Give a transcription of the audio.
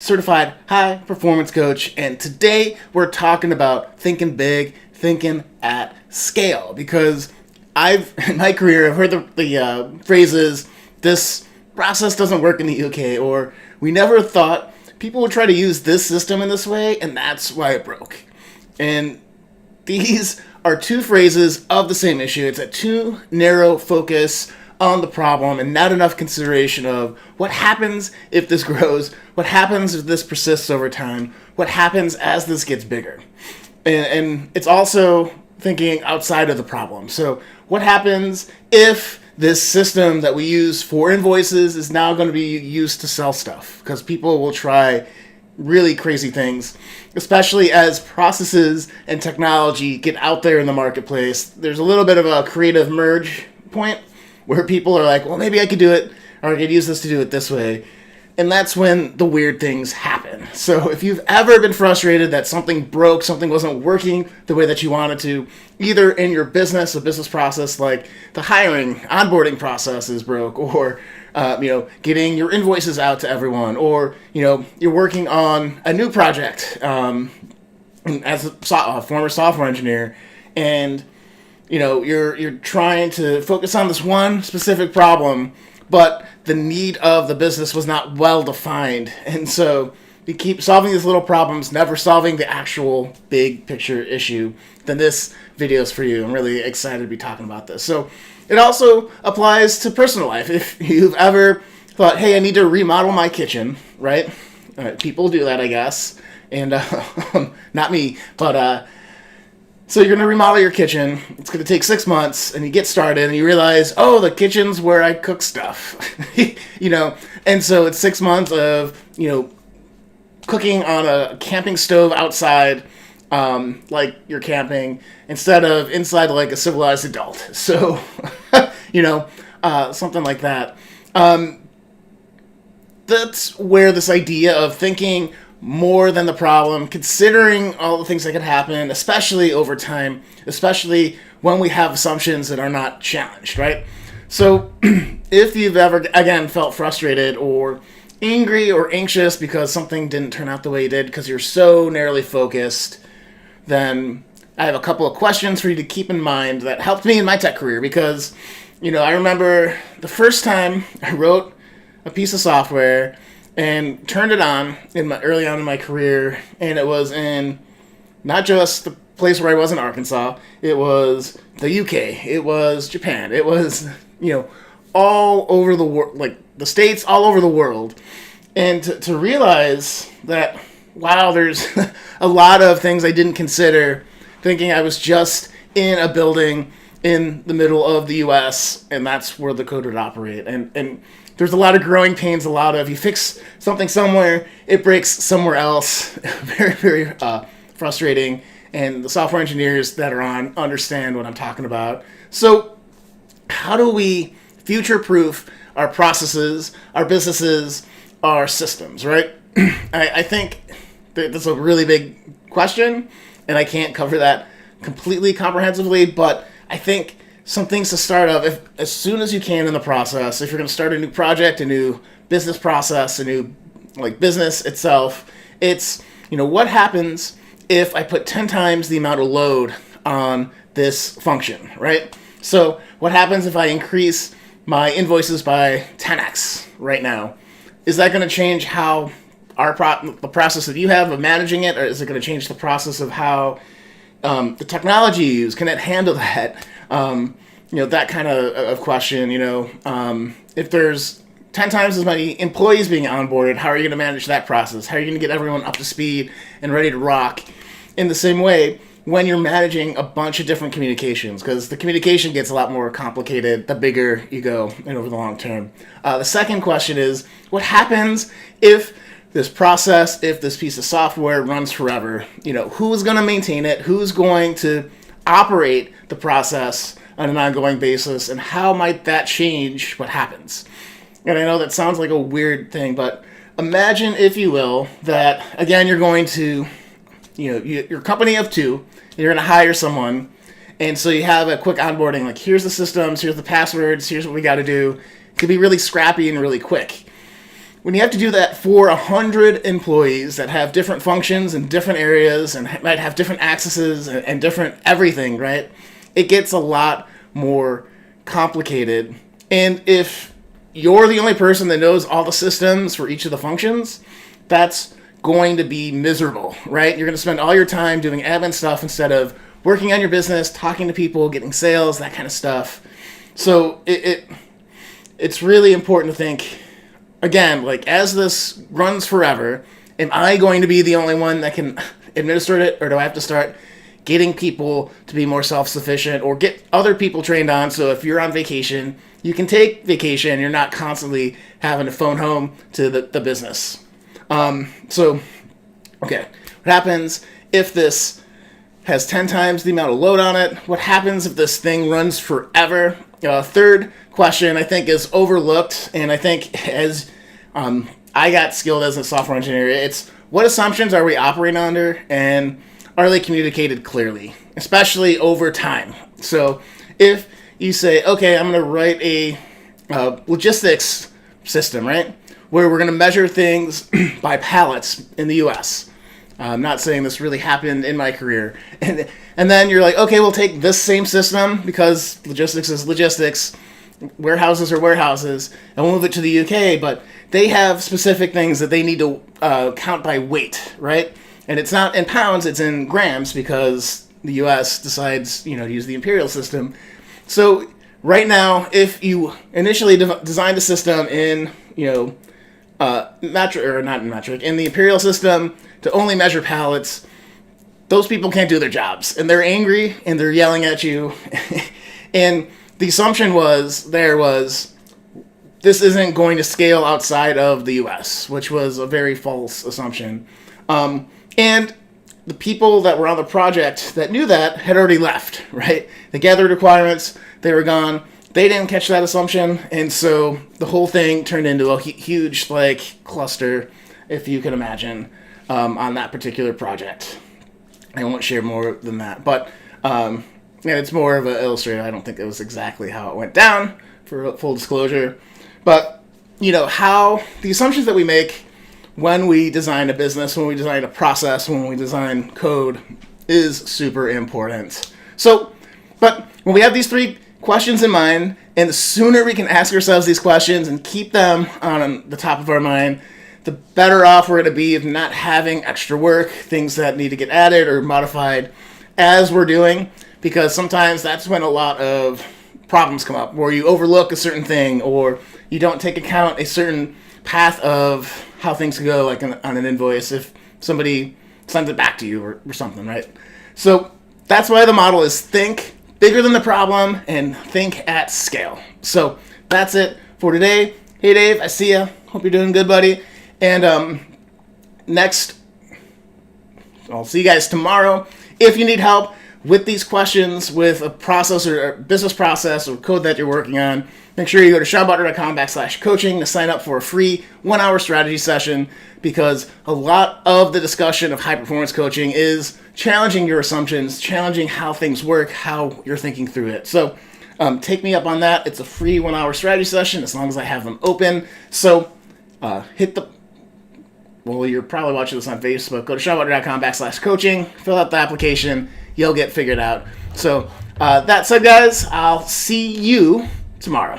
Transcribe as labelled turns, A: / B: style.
A: certified high performance coach, and today we're talking about thinking big, thinking at scale. Because in my career, I've heard the phrases, this process doesn't work in the UK, or we never thought people would try to use this system in this way, and that's why it broke. And these are two phrases of the same issue. It's a too narrow focus on the problem and not enough consideration of what happens if this grows, what happens if this persists over time, what happens as this gets bigger. And it's also thinking outside of the problem. So what happens if this system that we use for invoices is now going to be used to sell stuff? Because people will try really crazy things, especially as processes and technology get out there in the marketplace. There's a little bit of a creative merge point where people are like, well, maybe I could do it, or I could use this to do it this way. And that's when the weird things happen. So if you've ever been frustrated that something broke, something wasn't working the way that you wanted to, either in your business, a business process like the hiring, onboarding process is broke, or getting your invoices out to everyone, or you're working on a new project as a former software engineer, and you're trying to focus on this one specific problem, but the need of the business was not well defined, and so you keep solving these little problems, never solving the actual big picture issue. Then this video is for you. I'm really excited to be talking about this. So it also applies to personal life. If you've ever thought, hey, I need to remodel my kitchen, right? People do that, I guess, and not me, but so you're going to remodel your kitchen. It's going to take 6 months, and you get started, and you realize, oh, the kitchen's where I cook stuff, and so it's 6 months of, cooking on a camping stove outside, like you're camping, instead of inside like a civilized adult. So, something like that. That's where this idea of thinking more than the problem, considering all the things that could happen, especially over time, especially when we have assumptions that are not challenged, right? So if you've ever, again, felt frustrated or angry or anxious because something didn't turn out the way you did because you're so narrowly focused, then I have a couple of questions for you to keep in mind that helped me in my tech career. Because, I remember the first time I wrote a piece of software and turned it on early on in my career, and it was in not just the place where I was in Arkansas, it was the UK, it was Japan, it was, all over the world, like the States, all over the world. And to realize that, wow, there's a lot of things I didn't consider, thinking I was just in a building in the middle of the US, and that's where the code would operate. And there's a lot of growing pains, you fix something somewhere, it breaks somewhere else. Very, very frustrating. And the software engineers that are on understand what I'm talking about. So how do we future-proof our processes, our businesses, our systems, right? I think that's a really big question, and I can't cover that completely comprehensively, but I think some things to start off, as soon as you can in the process. If you're going to start a new project, a new business process, a new business itself, it's what happens if I put 10 times the amount of load on this function, right? So what happens if I increase my invoices by 10x right now? Is that going to change how the process that you have of managing it, or is it going to change the process of how the technology you use? Can it handle that? That kind of question. If there's 10 times as many employees being onboarded, how are you going to manage that process? How are you going to get everyone up to speed and ready to rock? In the same way, when you're managing a bunch of different communications, because the communication gets a lot more complicated the bigger you go and over the long term. The second question is, what happens if this process, if this piece of software runs forever? Who's going to maintain it? Who's going to operate the process on an ongoing basis? And how might that change what happens? And I know that sounds like a weird thing, but imagine, if you will, that, again, you're going to, you're a company of two, and you're going to hire someone, and so you have a quick onboarding, like, here's the systems, here's the passwords, here's what we got to do. It could be really scrappy and really quick. when you have to do that for 100 employees that have different functions in different areas and might have different accesses and different everything, right? It gets a lot more complicated. And if you're the only person that knows all the systems for each of the functions, that's going to be miserable, right? You're going to spend all your time doing admin stuff instead of working on your business, talking to people, getting sales, that kind of stuff. So it's really important to think, again, like, as this runs forever, am I going to be the only one that can administer it, or do I have to start getting people to be more self-sufficient or get other people trained on, so if you're on vacation, you can take vacation, you're not constantly having to phone home to the business. So, okay, what happens if this has 10 times the amount of load on it? What happens if this thing runs forever? Third question, I think, is overlooked, and I think as I got skilled as a software engineer, it's what assumptions are we operating under, and are they communicated clearly, especially over time? So if you say, okay, I'm going to write a logistics system, right, where we're going to measure things by pallets in the U.S. I'm not saying this really happened in my career. And then you're like, okay, we'll take this same system, because logistics is logistics, warehouses are warehouses, and we'll move it to the UK, but they have specific things that they need to count by weight, right? And it's not in pounds, it's in grams, because the US decides, to use the imperial system. So right now, if you initially designed a system in, metric, or not in metric, in the imperial system to only measure pallets, those people can't do their jobs, and they're angry, and they're yelling at you. And the assumption was this isn't going to scale outside of the US, which was a very false assumption. And the people that were on the project that knew that had already left, right? They gathered requirements, they were gone, they didn't catch that assumption, and so the whole thing turned into a huge, cluster, if you can imagine, on that particular project. I won't share more than that, but it's more of an illustrator. I don't think it was exactly how it went down, for full disclosure. But, how the assumptions that we make when we design a business, when we design a process, when we design code is super important. So, but when we have these three questions in mind, and the sooner we can ask ourselves these questions and keep them on the top of our mind, the better off we're going to be of not having extra work, things that need to get added or modified as we're doing, because sometimes that's when a lot of problems come up, where you overlook a certain thing, or you don't take account a certain path of how things can go, like on an invoice, if somebody sends it back to you or something, right? So that's why the model is think bigger than the problem and think at scale. So that's it for today. Hey Dave, I see ya. Hope you're doing good, buddy. And next, I'll see you guys tomorrow. If you need help with these questions, with a process or a business process or code that you're working on, make sure you go to seanbutler.com/coaching to sign up for a free 1-hour strategy session, because a lot of the discussion of high-performance coaching is challenging your assumptions, challenging how things work, how you're thinking through it. So take me up on that. It's a free 1-hour strategy session as long as I have them open. So you're probably watching this on Facebook. Go to seanbutler.com/coaching, fill out the application, you'll get figured out. So that said, guys, I'll see you tomorrow.